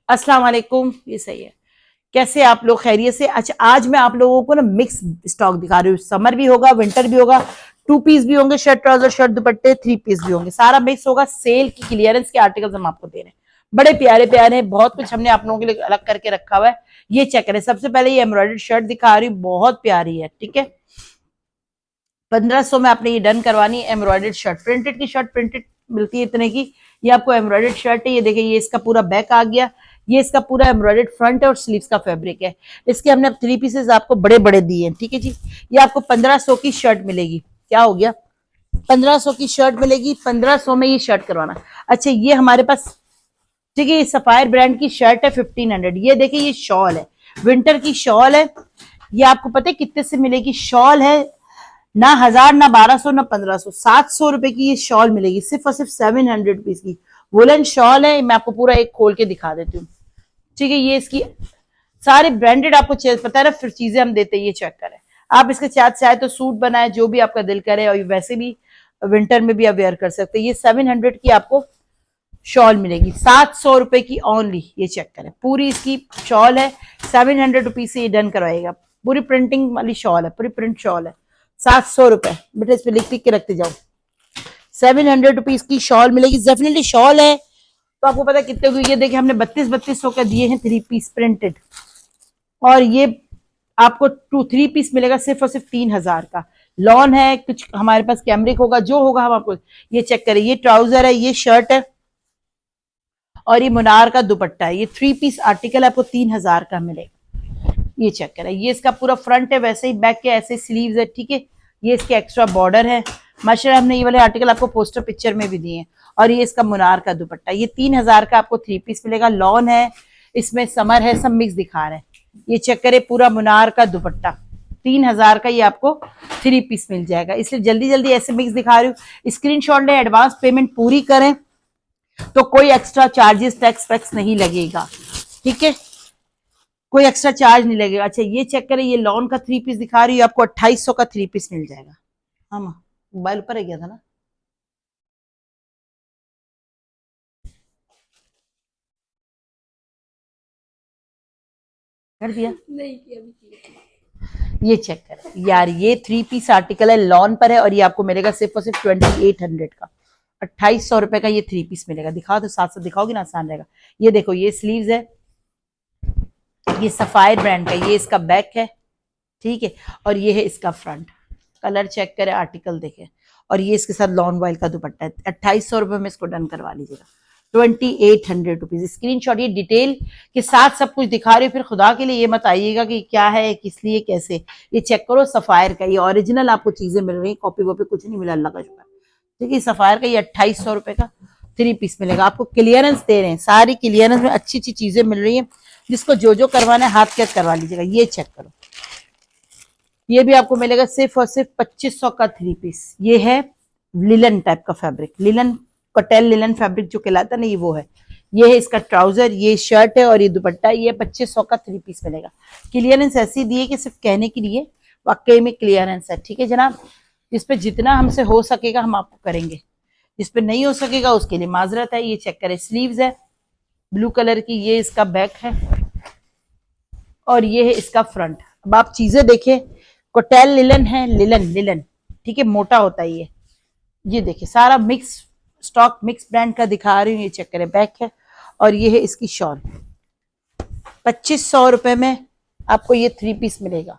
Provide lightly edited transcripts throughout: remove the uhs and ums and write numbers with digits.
अस्सलाम वालेकुम। ये सही है। कैसे आप लोग, खैरियत से? अच्छा, आज मैं आप लोगों को ना मिक्स स्टॉक दिखा रही हूँ। समर भी होगा, विंटर भी होगा, टू पीस भी होंगे, शर्ट ट्राउजर, शर्ट दुपट्टे, थ्री पीस भी होंगे, सारा मिक्स होगा। सेल की क्लियरेंस के आर्टिकल्स हम आपको दे रहे हैं, बड़े प्यारे प्यारे हैं। बहुत कुछ हमने आप लोगों के लिए अलग करके रखा हुआ है। ये चेक करें। सबसे पहले ये एम्ब्रॉयडर्ड शर्ट दिखा रही हूँ, बहुत प्यारी है। ठीक है, 1500 में आपने ये डन करवानी है। एम्ब्रॉयडर्ड शर्ट, प्रिंटेड की शर्ट प्रिंटेड मिलती है इतने की। ये आपको एम्ब्रॉयडर्ड शर्ट है। ये देखिए, ये इसका पूरा बैक आ गया, ये इसका पूरा एम्ब्रॉयडर्ड फ्रंट है और स्लीव्स का फैब्रिक है। इसके हमने अब थ्री पीसेस आपको बड़े बड़े दिए हैं। ठीक है जी, ये आपको 1500 की शर्ट मिलेगी। क्या हो गया? 1500 की शर्ट मिलेगी। 1500 में ये शर्ट करवाना। अच्छा, ये हमारे पास, ठीक है, ये सफायर ब्रांड की शर्ट है 1500। ये देखिए, ये शॉल है, विंटर की शॉल है। ये आपको पता है कितने से मिलेगी? शॉल है ना 1000, ना 1200, ना 1500, 700 रुपए की ये शॉल मिलेगी, सिर्फ और सिर्फ 700 रुपीज की वुलन शॉल है। मैं आपको पूरा एक खोल के दिखा देती हूँ। ठीक है, ये इसकी सारे ब्रांडेड आपको पता है ना, फिर चीजें हम देते हैं। ये चेक करें आप, इसके साथ चाहे तो सूट बनाए, जो भी आपका दिल करे, और वैसे भी विंटर में भी आप वेयर कर सकते हैं। ये 700 की आपको शॉल मिलेगी, 700 रुपए की ओनली। ये चेक करें, पूरी इसकी शॉल है, 700 रुपीज से ये डन करवाएगा। पूरी प्रिंटिंग वाली शॉल है, पूरी प्रिंट शॉल है, 700 रुपए। बेटा इस पे लिख लिख के रखते जाओ। 700 रुपीज की शॉल मिलेगी, डेफिनेटली शॉल है। तो आपको पता कितने हुई? ये देखिए, हमने 3200 का दिए हैं थ्री पीस प्रिंटेड, और ये आपको थ्री पीस मिलेगा सिर्फ और सिर्फ 3000 का। लॉन है, कुछ हमारे पास कैमरिक होगा, जो होगा हम आपको। ये चेक करें, ये ट्राउजर है, ये शर्ट है, और ये मुनार का दुपट्टा है। ये थ्री पीस आर्टिकल आपको 3000 का मिलेगा। ये चेक करें, ये इसका पूरा फ्रंट है, वैसे ही बैक के ऐसे स्लीव्स है। ठीक है, ये इसके एक्स्ट्रा बॉर्डर है। माशाल्लाह, हमने ये वाले आर्टिकल आपको पोस्टर पिक्चर में भी दिए हैं। और ये इसका मुनार का दुपट्टा, ये 3000 का आपको थ्री पीस मिलेगा। लॉन है, इसमें समर है, सब मिक्स दिखा रहे हैं। ये चेक करें, पूरा मुनार का दुपट्टा 3000 का ये आपको थ्री पीस मिल जाएगा। इसलिए जल्दी जल्दी ऐसे मिक्स दिखा रही हूँ। स्क्रीनशॉट लें, एडवांस पेमेंट पूरी करें, तो कोई एक्स्ट्रा चार्जेस, टैक्स वैक्स नहीं लगेगा। ठीक है, कोई एक्स्ट्रा चार्ज नहीं लगेगा। अच्छा, ये चेक करें, ये लॉन का थ्री पीस दिखा रही हूँ आपको, 2800 का थ्री पीस मिल जाएगा। हाँ माँ, मोबाइल ऊपर रह गया था ना। कर दिया? नहीं किया, अभी किया। ये चेक करें यार, ये थ्री पीस आर्टिकल है, लॉन पर है, और ये आपको मिलेगा सिर्फ और सिर्फ 2800 का। 2800 रुपए का ये थ्री पीस मिलेगा। दिखाओ तो, साथ साथ दिखाओगी ना, आसान रहेगा। ये देखो, ये स्लीव्स है, ये सफायर ब्रांड का, ये इसका बैक है। ठीक है, और ये है इसका फ्रंट। कलर चेक करें, आर्टिकल देखें, और ये इसके साथ लॉन वॉइल का दुपट्टा है। 2800 रुपए में इसको डन करवा लीजिएगा। 2800 रुपीज। स्क्रीन शॉट, ये डिटेल के साथ सब कुछ दिखा रही हूँ। फिर खुदा के लिए ये मत आइएगा कि क्या है, किस लिए, कैसे। ये चेक करो, सफायर का, ये ओरिजिनल आपको चीजें मिल रही है, कॉपी वॉपी कुछ नहीं मिला, अल्लाह का शुक्र। ठीक है, सफायर का ये 2800 रुपए का थ्री पीस मिलेगा। आपको क्लियरेंस दे रहे हैं, सारी क्लियरेंस में अच्छी अच्छी चीजें मिल रही है। जिसको जो जो करवाना है हाथ कैद करवा लीजिएगा। ये चेक करो, ये भी आपको मिलेगा सिर्फ और सिर्फ 2500 का थ्री पीस। ये है लिलन टाइप का फैब्रिक, लिलन, कटेल लिलन फैब्रिक जो कहलाता है ना, ये वो है। ये है इसका ट्राउजर, ये शर्ट है, और ये दुपट्टा। ये 2500 का थ्री पीस मिलेगा। क्लियरेंस ऐसी दी है कि सिर्फ कहने के लिए, वाकई में क्लियरेंस है। ठीक है जनाब, जिस पे जितना हमसे हो सकेगा हम आपको करेंगे, जिस पे नहीं हो सकेगा उसके लिए माजरत है। ये चेक करें, स्लीव्स है ब्लू कलर की, ये इसका बैक है, और ये है इसका फ्रंट। अब आप चीजें देखें, कोटेल लिलन है, लिलन लिलन, ठीक है, मोटा होता है ये। ये देखिए, सारा मिक्स स्टॉक, मिक्स ब्रांड का दिखा रही हूँ। ये चेक करें, बैक है, और ये है इसकी शॉल। 2500 रुपए में आपको ये थ्री पीस मिलेगा।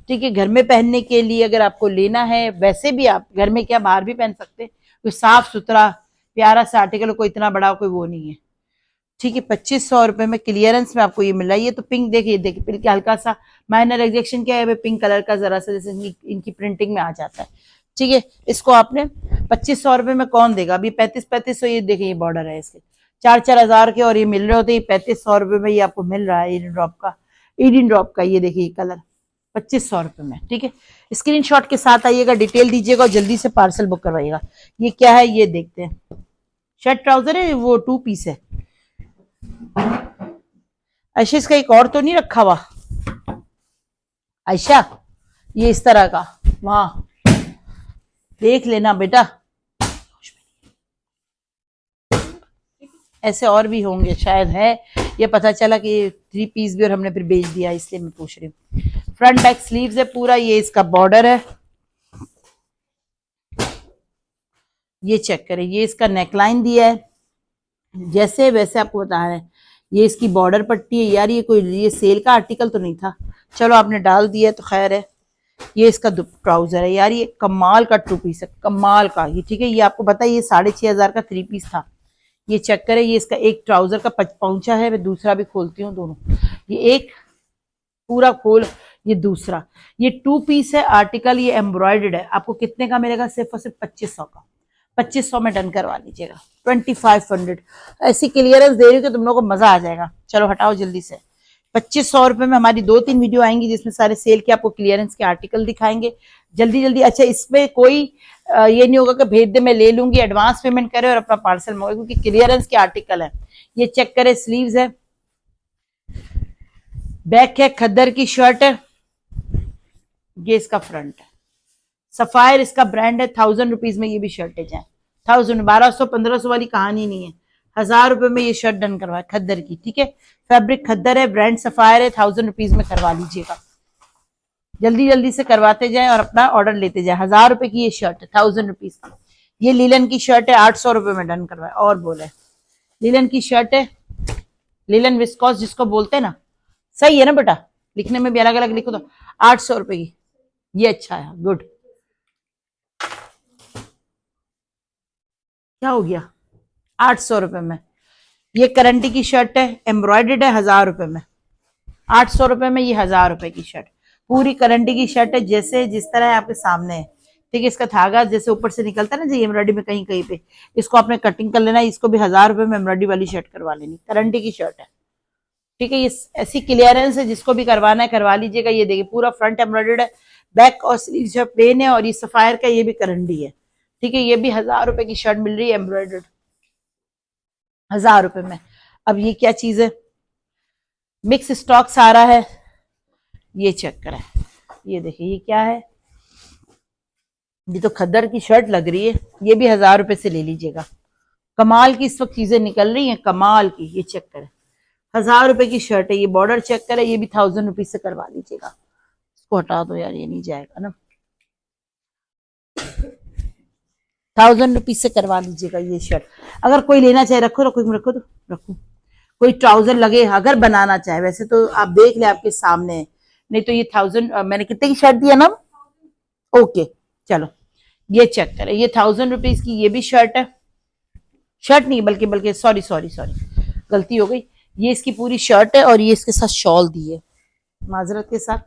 ठीक है, घर में पहनने के लिए अगर आपको लेना है, वैसे भी आप घर में क्या बाहर भी पहन सकते हैं। कोई साफ सुथरा प्यारा सा आर्टिकल, कोई इतना बड़ा कोई वो नहीं है। ठीक है, 2500 रुपए में क्लियरेंस में आपको ये मिल रहा है। ये तो पिंक देखिए, देखिए पिंक हल्का सा माइनर एग्जेक्शन क्या है, पिंक कलर का जरा सा जैसे इनकी प्रिंटिंग में आ जाता है। ठीक है, इसको आपने 2500 रुपए में कौन देगा? अभी 3500 ये देखिए, ये बॉर्डर है इसके 4-4 हजार के, और ये मिल रहे होते 3500 रुपए में। ये आपको मिल रहा है ईडिन ड्रॉप का, ये देखिए कलर 2500 रुपए में। ठीक है, स्क्रीनशॉट के साथ आइएगा, डिटेल दीजिएगा, और जल्दी से पार्सल बुक करवाइएगा। ये क्या है, ये देखते हैं। शर्ट ट्राउजर है, वो टू पीस है। आयशा, इसका एक और तो नहीं रखा हुआ? आयशा, ये इस तरह का, वहां देख लेना बेटा, ऐसे और भी होंगे शायद, है ये पता चला कि 3 पीस भी और हमने फिर बेच दिया, इसलिए मैं पूछ रही हूँ। फ्रंट बैक स्लीव्स है पूरा, ये इसका बॉर्डर है, ये चेक करें, ये इसका नेकलाइन दिया है, जैसे वैसे आपको बता रहे हैं। ये इसकी बॉर्डर पट्टी है यार, ये कोई ये सेल का आर्टिकल तो नहीं था, चलो आपने डाल दिया तो खैर है। ये इसका ट्राउजर है यार, ये कमाल का 2 पीस है, कमाल का ये, ठीक है। ये आपको पता है ये 6,500 का 3 पीस था। ये चेक करें, ये इसका एक ट्राउजर का पौंचा है, मैं दूसरा भी खोलती हूँ दोनों, ये एक पूरा खोल, ये दूसरा, ये 2 पीस है आर्टिकल, ये एम्ब्रॉयडर्ड है। आपको कितने का मिलेगा? सिर्फ और सिर्फ 2500 का। 2500 में डन करवा लीजिएगा, 2500। ऐसी क्लियरेंस दे रही हूँ कि तुम लोगों को मजा आ जाएगा। चलो हटाओ जल्दी से। 2500 रुपए में हमारी 2-3 वीडियो आएंगी जिसमें सारे सेल के आपको क्लियरेंस के आर्टिकल दिखाएंगे जल्दी जल्दी। अच्छा, इसमें कोई ये नहीं होगा कि भेज दे मैं ले लूंगी, एडवांस पेमेंट करे और अपना पार्सल मंगाए, क्योंकि क्लियरेंस के आर्टिकल है। ये चेक करें, स्लीव्स है, बैक है, खद्दर की शर्ट है, ये इसका फ्रंट है, सफायर इसका ब्रांड है। 1000 रुपीज में ये भी शर्टें जाए, 1000, 1200-1500 वाली कहानी नहीं है, 1000 रुपए में ये शर्ट डन करवाए खद्दर की, ठीक है। फैब्रिक खद्दर है, ब्रांड सफायर है, 1000 रुपीज में करवा लीजिएगा। जल्दी जल्दी से करवाते जाएं और अपना ऑर्डर लेते जाएं। 1000 रुपए की ये शर्ट है, 1000 रुपीज की। ये लीलन की शर्ट है, 800 रुपए में डन करवाए। और बोले लीलन की शर्ट है, लीलन विस्कॉस जिसको बोलते हैं ना, सही है ना बेटा, लिखने में भी अलग अलग लिखो तो। 800 रुपए की, ये अच्छा है, गुड। क्या हो गया? 800 रुपए में ये करंटी की शर्ट है, एम्ब्रॉयडर्ड है, 1000 रुपए में। 800 रुपए में ये 1000 रुपए की शर्ट, पूरी करंटी की शर्ट है, जैसे जिस तरह है आपके सामने है, ठीक है। इसका धागा जैसे ऊपर से निकलता है ना जी एम्ब्रॉयडरी में कहीं कहीं पे, इसको आपने कटिंग कर लेना, इसको भी 1000 रुपए में एम्ब्रॉयडरी वाली शर्ट करवा लेनी, करंटी की शर्ट है, ठीक है। ये ऐसी क्लियरेंस है, जिसको भी करवाना है करवा लीजिएगा। ये देखिए पूरा फ्रंट एम्ब्रॉयडर्ड है, बैक और स्लीव जो प्लेन है, और ये सफायर का ये भी करंडी है, ठीक है। ये भी 1000 रुपए की शर्ट मिल रही है एम्ब्रॉयडर्ड, 1000 रुपए में। अब ये क्या चीज है, मिक्स स्टॉक सारा है, ये चेक करें, ये देखिए ये क्या है, ये तो खद्दर की शर्ट लग रही है, ये भी 1000 रुपए से ले लीजिएगा। कमाल की इस वक्त चीजें निकल रही हैं, कमाल की। ये चेक करें, 1000 रुपए की शर्ट है, ये बॉर्डर चेक करें, ये भी 1000 रुपीज से करवा लीजिएगा। इसको हटा दो यार, ये नहीं जाएगा ना, 1000 रुपीज से करवा लीजिएगा ये शर्ट। अगर कोई लेना चाहे, रखो रखो रखो तो रखो, कोई ट्राउजर लगे अगर बनाना चाहे, वैसे तो आप देख ले आपके सामने है, नहीं तो ये 1000, मैंने कितने की शर्ट दिया ना, ओके चलो ये चेक करें, ये 1000 रुपीज की ये भी शर्ट है, शर्ट नहीं बल्कि बल्कि सॉरी सॉरी सॉरी गलती हो गई, ये इसकी पूरी शर्ट है और ये इसके साथ शॉल दी है, माजरत के साथ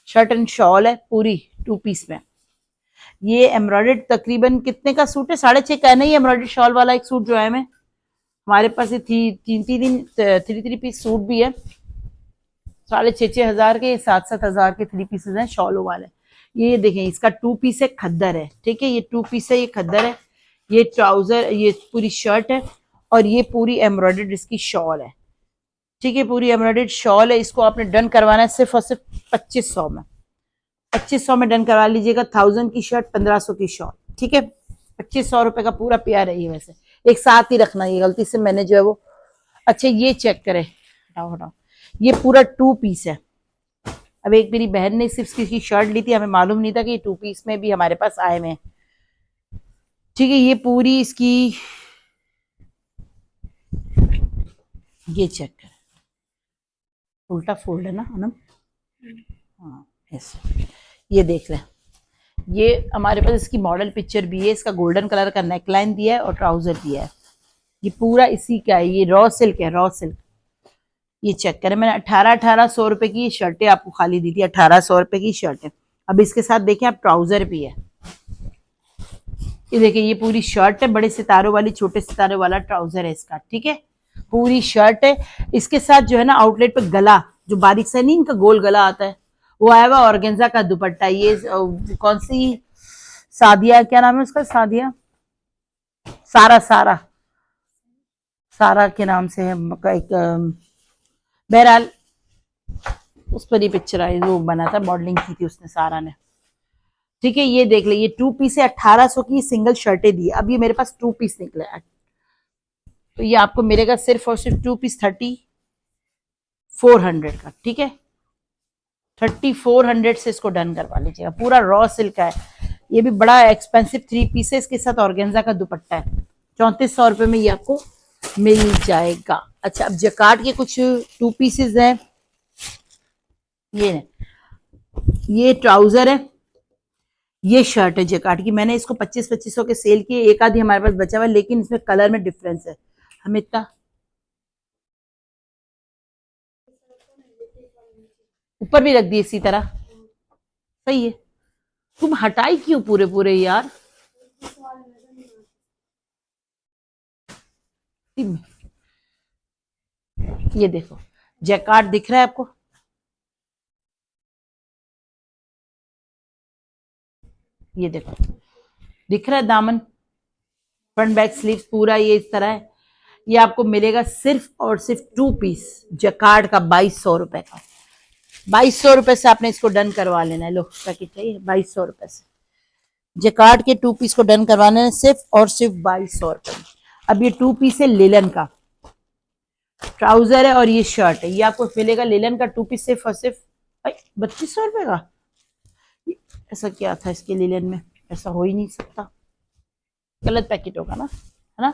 शर्ट एंड शॉल है पूरी 2 पीस में। ये एम्ब्रॉयडर्ड तकरीबन कितने का सूट है? 6.5 का है ना ये एम्ब्रॉयडर्ड शॉल वाला एक सूट जो है, में हमारे पास ये 3 पीस सूट भी है, 6,500 हजार के, 7-7 हजार के 3 पीसेज हैं शॉलों वाले। ये देखें इसका 2 पीस है, खद्दर है, ठीक है। ये 2 पीस है, ये खद्दर है, ये ट्राउजर, ये पूरी शर्ट है, और ये पूरी एम्ब्रॉयडर्ड इसकी शॉल है, ठीक है। पूरी एम्ब्रॉयडर्ड शॉल है, इसको आपने डन करवाना है सिर्फ और सिर्फ 2500 में, 2500 में डन करवा लीजिएगा। 1000 की शर्ट, 1500 की शॉल, ठीक है। 2500 रुपए का पूरा प्यार है ये, वैसे एक साथ ही रखना, ये गलती से मैंने जो है वो, अच्छा ये चेक करें, हटाओ हटाओ, ये पूरा 2 पीस है। अब एक मेरी बहन ने सिर्फ इसकी शर्ट ली थी, हमें मालूम नहीं था कि 2 पीस में भी हमारे पास आए में, ठीक है। ये पूरी इसकी, ये चेक कर, उल्टा फोल्ड है ना अनम, हाँ ऐसे, ये देख लें, ये हमारे पास इसकी मॉडल पिक्चर भी है, इसका गोल्डन कलर का नेकलाइन दिया है और ट्राउजर दिया है, ये पूरा इसी का है, ये रॉ सिल्क है, रॉ सिल्क। ये चेक करें, मैंने 1800 रुपए की शर्टें आपको खाली दी थी, 1800 रुपए की शर्टें। अब इसके साथ देखें आप ट्राउजर भी है, ये देखिए ये पूरी शर्ट है, बड़े सितारों वाली, छोटे सितारों वाला ट्राउजर है इसका, ठीक है। पूरी शर्ट है, इसके साथ जो है ना आउटलेट पे गला, जो बारीक सा नहीं इनका गोल गला आता है, वो आया हुआ ऑर्गेन्जा का दुपट्टा। ये कौन सी सादिया, क्या नाम है उसका, सादिया, सारा सारा सारा के नाम से है एक, बहरहाल उस पर ही पिक्चर आई, वो बना था, मॉडलिंग की थी उसने, सारा ने, ठीक है। ये देख ले, ये 2 पीस है, 1800 की सिंगल शर्टें दी। अब ये मेरे पास 2 पीस निकले, तो ये आपको मिलेगा सिर्फ और सिर्फ 2 पीस 400 का, ठीक है। 3400 से इसको डन करवा लीजिएगा। पूरा रॉ सिल्क है, ये भी बड़ा एक्सपेंसिव 3 पीस है, इसके साथ ऑर्गेन्जा का दुपट्टा है। 3400 रुपए में ये आपको मिल जाएगा। अच्छा, अब जकार्ड के कुछ 2 पीसेज हैं। ये ट्राउजर है, ये शर्ट है जकार्ड की। मैंने इसको 2500 के सेल किए, एक आधी हमारे पास बचा हुआ है, लेकिन इसमें कलर में डिफरेंस है। हम इतना ऊपर भी रख दिए इसी तरह, सही है। तुम हटाई क्यों पूरे पूरे यार? ये देखो जैकार्ड दिख रहा है आपको, ये देखो दिख रहा है दामन, फ्रंट बैक स्लीव पूरा ये इस तरह है। ये आपको मिलेगा सिर्फ और सिर्फ 2 पीस जैकार्ड का 2200 रुपए का। 2200 रुपए से आपने इसको डन करवा लेना है। लो पैकेट चाहिए 2200 रुपए से जैकार्ड के 2 पीस को डन करवाना है, सिर्फ और सिर्फ 2200 रुपए में। अब ये 2 पीस है, लेलन का ट्राउजर है और ये शर्ट है। ये आपको मिलेगा लेलन का 2 पीस सिर्फ और सिर्फ 3200 रुपए का। ऐसा क्या था इसके लेलन में? ऐसा हो ही नहीं सकता, गलत पैकेट होगा ना, है ना।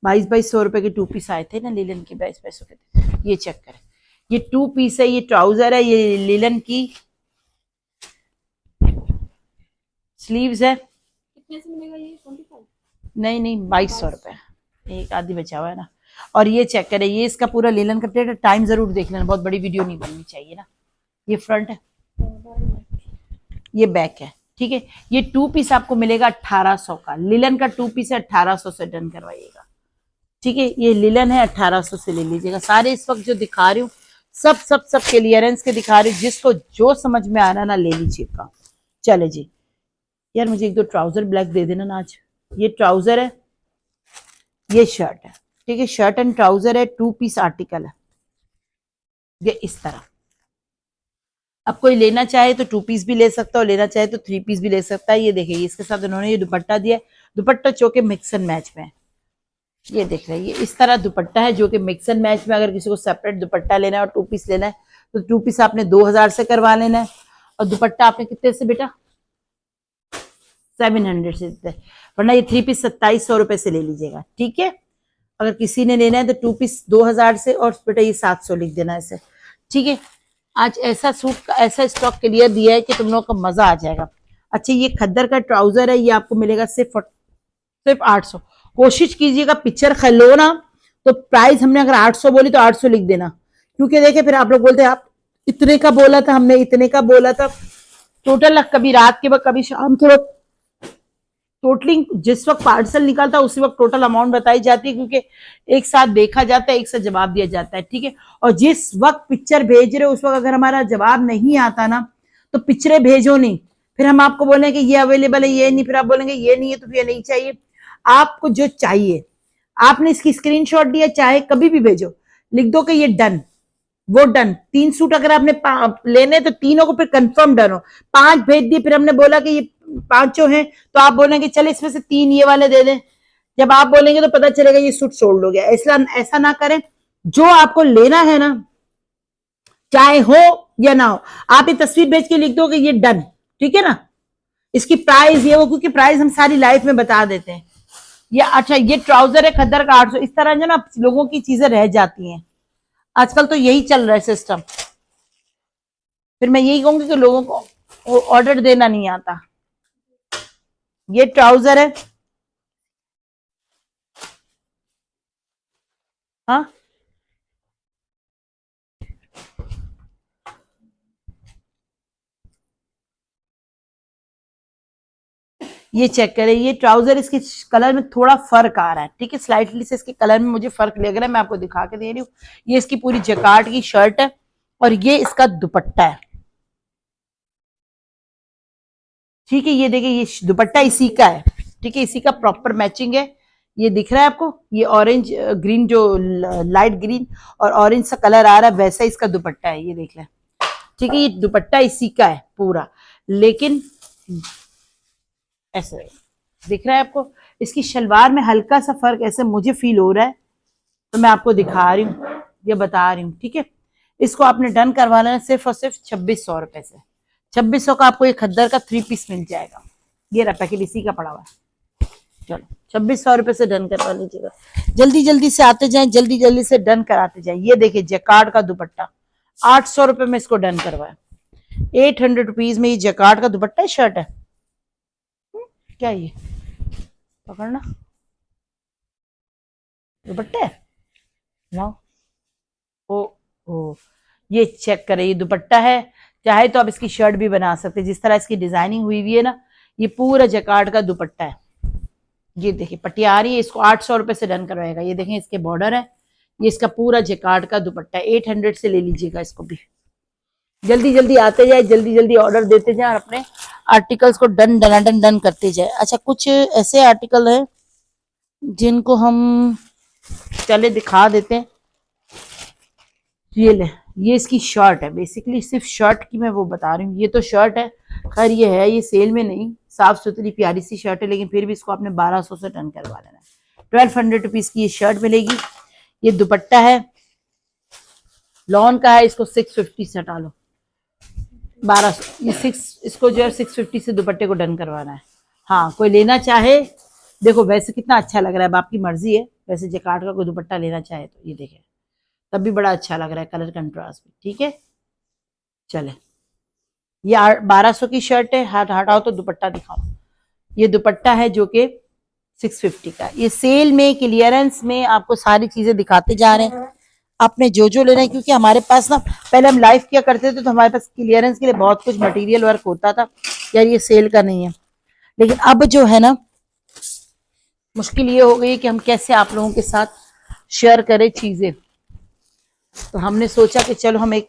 2200 रुपए के 2 पीस आए थे ना लेलन के, 2200 के थे। ये चेक करें, ये 2 पीस है, ये ट्राउजर है, ये लेलन की स्लीव्स है। कितने से मिलेगा ये? 25? नहीं 2200 रुपए, एक आधी बचा हुआ है ना। और ये चेक करें, ये इसका पूरा लेलन का प्लेट है। टाइम जरूर देख लेना, बहुत बड़ी वीडियो नहीं बननी चाहिए ना। ये फ्रंट है, ये बैक है, ठीक है। ये 2 पीस आपको मिलेगा 1800 का। लिलन का 2 पीस है, 1800 से डन करवाइएगा, ठीक है। ये लिलन है, 1800 से ले लीजिएगा। सारे इस वक्त जो दिखा रही हूँ सब सब सब क्लियरेंस के दिखा रही हूँ, जिसको जो समझ में आ रहा ना ले लीजिएगा। चले जी यार, मुझे 1-2 ट्राउजर ब्लैक दे देना ना आज। ये ट्राउजर है, ये शर्ट है, ठीक है। शर्ट एंड ट्राउजर है, 2 पीस आर्टिकल है, ये इस तरह। अब कोई लेना चाहे तो 2 पीस भी ले सकता है, और लेना चाहे तो 3 पीस भी ले सकता है। ये देखिए, इसके साथ उन्होंने ये दुपट्टा दिया है, दुपट्टा जो कि मिक्स एंड मैच में है। ये देख रहे हैं, ये इस तरह दुपट्टा है जो कि मिक्स एंड मैच में। अगर किसी को सेपरेट दुपट्टा लेना है और 2 पीस लेना है तो 2 पीस आपने 2000 से करवा लेना है, और दुपट्टा आपने कितने से बेटा? 700 से देते हैं। वरना ये 3 पीस 2700 रुपए से ले लीजिएगा, ठीक है। अगर किसी ने लेना है तो 2 पीस 2000 से, और बेटा ये 700 लिख देना ऐसे, ठीक है। आज ऐसा सूट का ऐसा स्टॉक क्लियर दिया है कि तुम लोगों को मजा आ जाएगा। अच्छा, ये खद्दर का ट्राउजर है, ये आपको मिलेगा सिर्फ 800। कोशिश कीजिएगा पिक्चर खलो ना, तो प्राइस हमने अगर 800 बोली तो 800 लिख देना, क्योंकि देखिए फिर आप लोग बोलते हैं आप इतने का बोला था, हमने इतने का बोला था। टोटल कभी रात के वक्त कभी शाम के वक्त, टोटलिंग जिस वक्त पार्सल निकलता है उसी वक्त टोटल अमाउंट बताई जाती है, क्योंकि एक साथ देखा जाता है, एक साथ जवाब दिया जाता है, ठीक है। और जिस वक्त पिक्चर भेज रहे हो उस वक्त अगर हमारा जवाब नहीं आता ना, तो पिक्चरें भेजो नहीं। फिर हम आपको बोलेंगे कि ये अवेलेबल है, ये नहीं, फिर आप बोलेंगे ये नहीं है, तो फिर ये नहीं चाहिए। आपको जो चाहिए आपने इसकी स्क्रीनशॉट दिया, चाहे कभी भी भेजो, लिख दो कि ये डन, वो डन। 3 सूट अगर आपने लेने तो तीनों को फिर कंफर्म डन हो। 5 भेज दिए, फिर हमने बोला कि ये 5 हैं, तो आप बोलेंगे चले इसमें से 3 ये वाले दे दें। जब आप बोलेंगे तो पता चलेगा ये सूट सोल्ड हो गया। इसलिए ऐसा ना करें, जो आपको लेना है ना, चाहे हो या ना हो, आप ये तस्वीर भेज के लिख दो कि ये डन, ठीक है ना। इसकी प्राइस ये वो, क्योंकि प्राइस हम सारी लाइफ में बता देते हैं। ये अच्छा, ये ट्राउजर है खद्दर का 800। इस तरह जो ना लोगों की चीजें रह जाती हैं, आजकल तो यही चल रहा है सिस्टम। फिर मैं यही कहूंगी कि लोगों को ऑर्डर देना नहीं आता। ये ट्राउजर है, हाँ ये चेक करें, ये ट्राउजर, इसके कलर में थोड़ा फर्क आ रहा है, ठीक है। स्लाइटली से इसके कलर में मुझे फर्क लग रहा है, मैं आपको दिखा के दे रही हूँ। ये इसकी पूरी जैकार्ड की शर्ट है और ये इसका दुपट्टा है, ठीक है। ये देखिए, ये दुपट्टा इसी का है, ठीक है, इसी का प्रॉपर मैचिंग है। ये दिख रहा है आपको, ये ऑरेंज ग्रीन, जो लाइट ग्रीन और ऑरेंज सा कलर आ रहा है, वैसा इसका दुपट्टा है, ये देख लें, ठीक है। ये दुपट्टा इसी का है पूरा, लेकिन ऐसे दिख रहा है आपको। इसकी शलवार में हल्का सा फर्क ऐसे मुझे फील हो रहा है, तो मैं आपको दिखा रही हूँ। ये बता रही हूँ, ठीक है। इसको आपने डन करवा लेना सिर्फ और सिर्फ 2600 रुपए से। 2600 का आपको ये खद्दर का 3 पीस मिल जाएगा। ये रहा पैकेट, इसी का पड़ा हुआ है। चलो 2600 रुपए से डन करवा लीजिएगा। जल्दी जल्दी से आते जाएं, जल्दी जल्दी से डन कराते जाएं। ये देखिए जैकार्ड का दुपट्टा 800 रुपए में इसको डन करवाया। 800 रुपीज में ये जैकार्ड का दुपट्टा है, शर्ट है। क्या ये पकड़ना दुपट्टा है ना। ओ ओ ये चेक करें, ये दुपट्टा है। चाहे तो आप इसकी शर्ट भी बना सकते हैं, जिस तरह इसकी डिजाइनिंग हुई हुई है ना। ये पूरा जैकार्ड का दुपट्टा है। ये देखिए पट्टिया आ रही है, इसको 800 रुपए से डन करवाएगा। ये देखें इसके बॉर्डर है, ये इसका पूरा जैकार्ड का दुपट्टा है। 800 से ले लीजिएगा इसको भी। जल्दी जल्दी आते जाए, जल्दी जल्दी ऑर्डर देते जाए और अपने आर्टिकल्स को डन डनाडन डन करते जाए। अच्छा कुछ ऐसे आर्टिकल है जिनको हम चले दिखा देते हैं। ये ले, ये इसकी शर्ट है। बेसिकली सिर्फ शर्ट की मैं वो बता रही हूँ। ये तो शर्ट है, खैर ये है, ये सेल में नहीं, साफ सुथरी प्यारी सी शर्ट है, लेकिन फिर भी इसको आपने 1200 से टर्न करवा लेना है। 1200 रुपीज की ये शर्ट मिलेगी। ये दुपट्टा है, लॉन का है, इसको 650 से हटा लो, 1200। ये 6, इसको जो है 650 से दुपट्टे को डन करवाना है। हाँ कोई लेना चाहे, देखो वैसे कितना अच्छा लग रहा है, आपकी मर्जी है। वैसे जैकार्ड का कोई दुपट्टा लेना चाहे तो ये देखें, तब भी बड़ा अच्छा लग रहा है, कलर कंट्रास्ट भी, ठीक है। चले, ये 1200 की शर्ट है। हटाओ तो दुपट्टा दिखाओ। ये दुपट्टा है जो कि 650 का। ये सेल में, क्लियरेंस में आपको सारी चीजें दिखाते जा रहे हैं। आपने जो जो लेना है, क्योंकि हमारे पास ना पहले हम लाइव किया करते थे तो हमारे पास क्लियरेंस के लिए बहुत कुछ मटेरियल वर्क होता था, यार ये सेल का नहीं है। लेकिन अब जो है ना मुश्किल ये हो गई कि हम कैसे आप लोगों के साथ शेयर करें चीजें। तो हमने सोचा कि चलो हम एक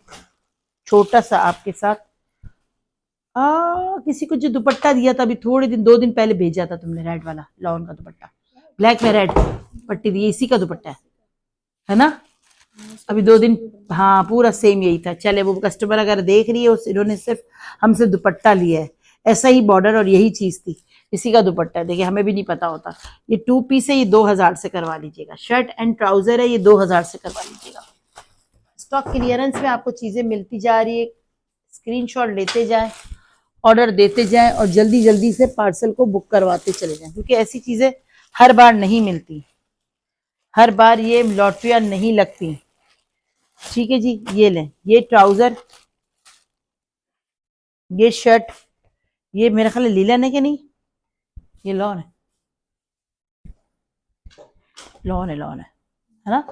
छोटा सा आपके साथ किसी को जो दुपट्टा दिया था अभी थोड़े दिन, 2 दिन पहले भेजा था तुमने, रेड वाला लॉन का दुपट्टा, ब्लैक में रेड पट्टी दी, इसी का दुपट्टा है ना। अभी 2 दिन, हाँ पूरा सेम यही था। चले वो कस्टमर अगर देख रही है, इन्होंने सिर्फ हमसे दुपट्टा लिया है, ऐसा ही बॉर्डर और यही चीज थी, इसी का दुपट्टा है। देखिए हमें भी नहीं पता होता। ये 2 पीस है, ये 2000 से करवा लीजिएगा। शर्ट एंड ट्राउजर है, ये 2000 से करवा लीजिएगा। स्टॉक क्लियरेंस में आपको चीजें मिलती जा रही है। स्क्रीनशॉट लेते जाएं, ऑर्डर देते जाएं और जल्दी जल्दी से पार्सल को बुक करवाते चले जाएं, क्योंकि ऐसी चीजें हर बार नहीं मिलती, हर बार ये लॉटरियां नहीं लगती। ठीक है जी, ये लें, ये ट्राउजर, ये शर्ट, ये मेरा ख्याल लीलन है कि नहीं, ये लॉन है, लॉन है, लॉन है ना।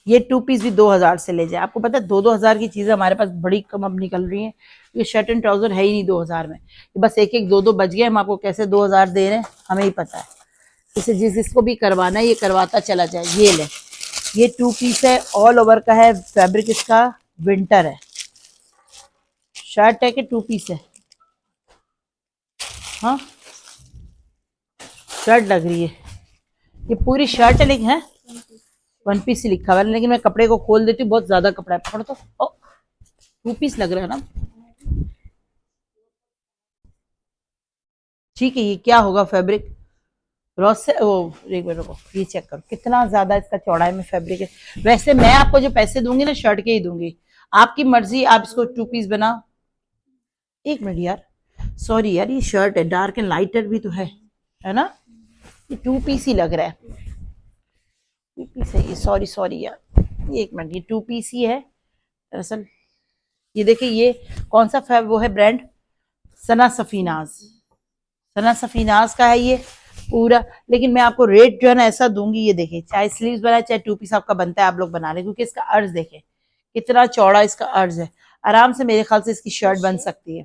ये 2 पीस भी 2000 से ले जाए। आपको पता है 2-2 हजार की चीजें हमारे पास बड़ी कम अब निकल रही हैं। ये शर्ट एंड ट्राउजर है ही नहीं 2000 में, ये बस 1-1 2-2 बच गए। हम आपको कैसे 2000 दे रहे हैं हमें ही पता है। इसे जिसको भी करवाना है ये करवाता चला जाए। ये ले, ये 2 पीस है, ऑल ओवर का है, फैब्रिक इसका विंटर है। शर्ट है कि 2 पीस है, हाँ शर्ट लग रही है, ये पूरी शर्ट है, लेकिन है 1 पीस ही लिखा हुआ है। लेकिन मैं कपड़े को खोल देती हूँ, बहुत ज्यादा कपड़ा है, पकड़ तो। ओ 2 पीस लग रहा है ना, ठीक है। ये क्या होगा, फैब्रिक रॉस से, वो एक मिनट रुको, ये चेक करो कितना ज्यादा इसका चौड़ाई में फैब्रिक है। वैसे मैं आपको जो पैसे दूंगी ना शर्ट के ही दूंगी, आपकी मर्जी, आप इसको 2 पीस बनाओ। एक मिनट यार, सॉरी यार, ये शर्ट है, डार्क एंड लाइटर भी तो है ना। ये 2 पीस ही लग रहा है, 2 पीस है ये, सॉरी सॉरी यार, एक मिनट, ये 2 पीस ही है दरअसल। ये देखिए, ये कौन सा फैब वो है ब्रांड, सना सफीनाज, सना सफीनाज का है ये पूरा। लेकिन मैं आपको रेट जो है ना ऐसा दूंगी, ये देखिए, चाहे स्लीव्स बनाए चाहे 2 पीस आपका बनता है, आप लोग बना लें, क्योंकि इसका अर्ज देखें कितना चौड़ा इसका अर्ज है। आराम से मेरे ख्याल से इसकी शर्ट बन सकती है।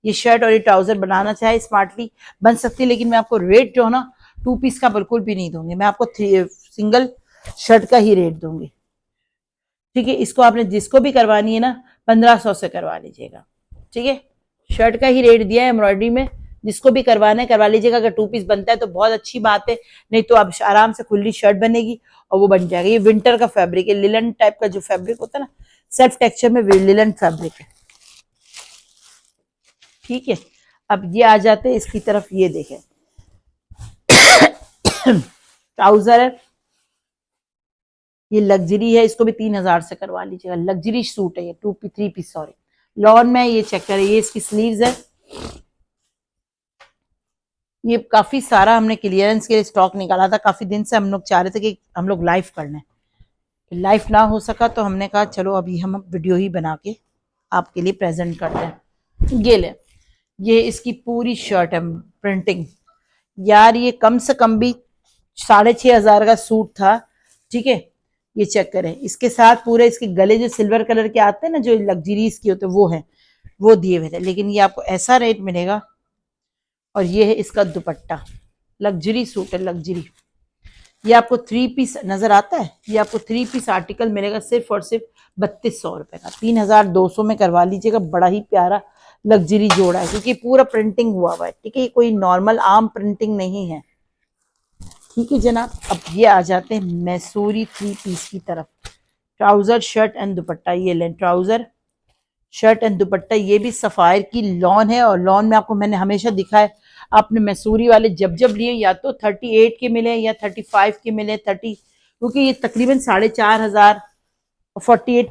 ये शर्ट और ये ट्राउजर बनाना चाहे स्मार्टली बन सकती है। लेकिन मैं आपको रेट जो है ना 2 पीस का बिल्कुल भी नहीं दूंगी, मैं आपको सिंगल शर्ट का ही रेट दूंगी, ठीक है। इसको आपने जिसको भी करवानी है ना 1500 से करवा लीजिएगा, ठीक है। शर्ट का ही रेट दिया है एम्ब्रॉयडरी में, जिसको भी करवाना है करवा लीजिएगा। अगर 2 पीस बनता है तो बहुत अच्छी बात है, नहीं तो आप आराम से खुली शर्ट बनेगी और वो बन जाएगा। ये विंटर का फैब्रिक है, लिलन टाइप का जो फैब्रिक होता है ना, सेल्फ टेक्सचर में लिलन फैब्रिक है, ठीक है। अब ये आ जाते हैं इसकी तरफ, ये देखें ट्राउजर है, ये लग्जरी है, इसको भी 3000 से करवा लीजिएगा। लग्जरी सूट है ये, 3 पीस सॉरी, लॉन में। ये चेक करें, ये इसकी स्लीव्स है। ये काफी सारा हमने क्लियरेंस के लिए स्टॉक निकाला था, काफी दिन से हम लोग चाह रहे थे कि हम लोग लाइव कर लें, लाइव ना हो सका तो हमने कहा चलो अभी हम वीडियो ही बना के आपके लिए प्रेजेंट करते हैं। ये ले, ये इसकी पूरी शर्ट है प्रिंटिंग। यार ये कम से कम भी 6500 का सूट था, ठीक है। ये चेक करें, इसके साथ पूरे इसके गले जो सिल्वर कलर के आते हैं ना, जो लग्जरीज के होते हैं वो है, वो दिए हुए थे। लेकिन ये आपको ऐसा रेट मिलेगा। और ये है इसका दुपट्टा, लग्जरी सूट है, लग्जरी। ये आपको 3 पीस नजर आता है, ये आपको 3 पीस आर्टिकल मिलेगा सिर्फ और सिर्फ 3200 रुपए का। 3200 में करवा लीजिएगा। बड़ा ही प्यारा लग्जरी जोड़ा है, क्योंकि पूरा प्रिंटिंग हुआ हुआ है, ठीक है। कोई नॉर्मल आम प्रिंटिंग नहीं है, ठीक है जनाब। अब ये आ जाते हैं मैसूरी 3 पीस की तरफ। ट्राउजर, शर्ट एंड दुपट्टा। ये लें ट्राउजर, शर्ट एंड दुपट्टा। ये भी सफायर की लॉन है, और लॉन में आपको मैंने हमेशा दिखा है, आपने मैसूरी वाले जब जब लिए या तो 38 के मिले या 35 के मिले, 30, क्योंकि ये तकरीबन 4500 और 48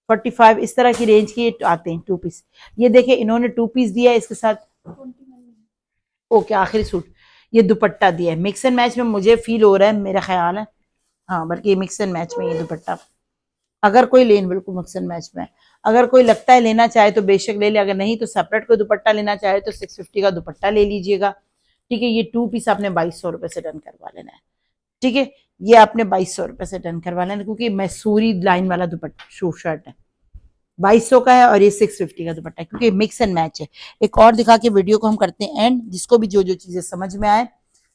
45 इस तरह की रेंज के आते हैं 2 पीस। ये देखिए इन्होंने 2 पीस दिया है इसके साथ। 21 ओके, आखिरी सूट। ये दुपट्टा दिया है, मिक्स एंड मैच में मुझे फील हो रहा है, मेरा ख्याल है, हाँ, बल्कि मिक्स एंड मैच में ये दुपट्टा। अगर कोई लेन, बिल्कुल मिक्स एंड मैच में, अगर कोई लगता है लेना चाहे तो बेशक ले ले, अगर नहीं तो सेपरेट कोई दुपट्टा लेना चाहे तो 650 का दुपट्टा ले लीजिएगा, ठीक है। ये 2 पीस आपने 2200 रुपए से डन करवा लेना है, ठीक है। ये आपने 2200 रुपए से डन करवा लेना, क्योंकि मैसूरी लाइन वाला दुपट्टा शूट शर्ट है, 2200 का है, और ये 650 का दुपट्टा है, क्योंकि मिक्स एंड मैच है। एक और दिखा के वीडियो को हम करते हैं एंड, जिसको भी जो जो चीजें समझ में आए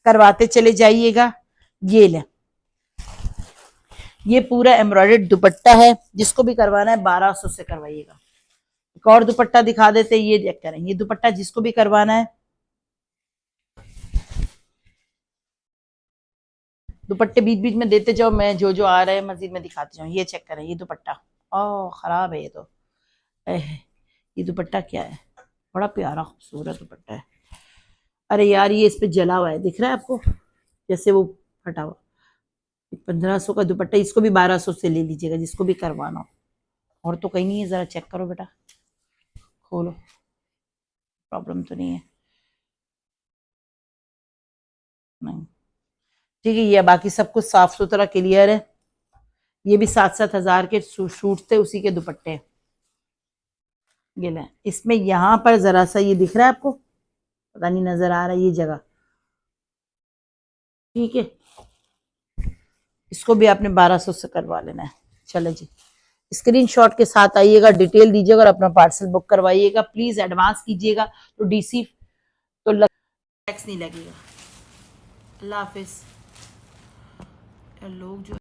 करवाते चले जाइएगा। ये ले, ये पूरा एम्ब्रॉयडर्ड दुपट्टा है, जिसको भी करवाना है 1200 से करवाइएगा। एक और दुपट्टा दिखा देते हैं, ये चेक करें, ये दुपट्टा जिसको भी करवाना है, दुपट्टे बीच बीच में देते जाओ, मैं जो जो आ रहे हैं मजीद में दिखाते जाऊँ। ये चेक करें, ये दुपट्टा, ओह खराब है ये तो, ये दुपट्टा क्या है, बड़ा प्यारा खूबसूरत दुपट्टा है। अरे यार ये इस पे जला हुआ है, दिख रहा है आपको, जैसे वो फटा हुआ। 1500 का दुपट्टा, इसको भी 1200 से ले लीजिएगा जिसको भी करवाना हो। और तो कहीं नहीं है, जरा चेक करो बेटा, खोलो, प्रॉब्लम तो नहीं है, नहीं, ठीक है। ये बाकी सब कुछ साफ सुथरा क्लियर है। ये भी 7-7 हजार के शूट थे, उसी के दुपट्टे। ये लें, इसमें यहाँ पर जरा सा ये दिख रहा है आपको, पता नहीं नजर आ रहा है ये जगह, ठीक है। इसको भी आपने 1200 से करवा लेना है। चलो जी, स्क्रीनशॉट के साथ आइएगा, डिटेल दीजिएगा और अपना पार्सल बुक करवाइएगा। प्लीज एडवांस कीजिएगा, तो डीसी तो टैक्स नहीं लगेगा। अल्लाह हाफिज। लोग जो